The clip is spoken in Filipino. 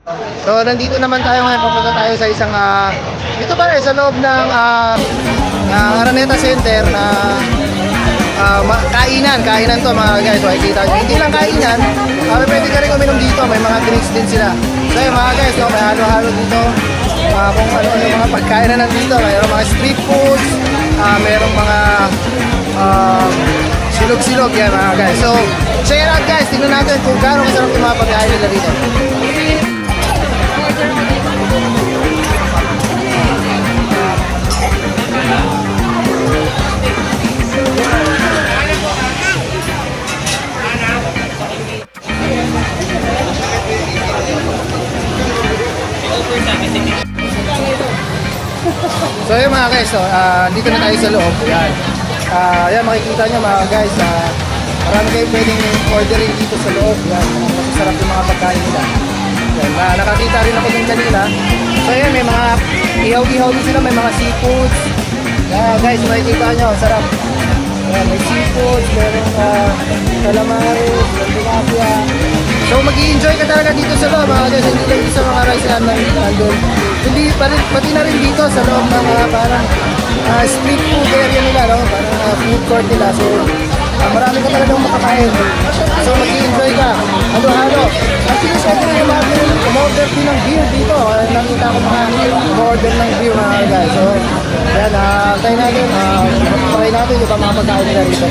So nandito naman tayo ngayon, papunta tayo sa isang dito pa rin sa loob ng Araneta Center na kainan to mga guys. So makikita nyo, hindi lang kainan, pwede ka rin uminom dito, may mga drinks din sila. So yun mga guys, no, may halo-halo dito, kung ano yung mga pagkain na nandito, mayroong mga street foods, mayroong mga silog-silog yan mga guys. So check it out guys, tingnan natin kung gaano kasarap yung mga pagkain nila dito. So yun mga guys, so, dito na tayo sa loob. Yan. Yan makikita nyo mga guys, marami kayo pwedeng ordering dito sa loob. Yan, masasarap yung mga pagkain nila. Yan, nakakita rin ako din kanina. So yan, may mga ihaw-ihaw din sila, may mga seafoods. Yan guys, makikita nyo, sarap. Yan, may seafoods, merong calamares, tilapia. So mag-i-enjoy ka talaga dito sa loob mga guys, hindi lang sa mga rice and nandun. Hindi, pati na rin dito sa loob ng parang street food area nila, no? Parang food court nila. So marami ka talagang makakain. So mag-i-enjoy ka, halo-halo. Actually, syempre umorder din ng beer dito. Nakita ko mga umorder ng beer mga guys. So yan, tayo natin, pakay natin yung mga pagkain nila dito.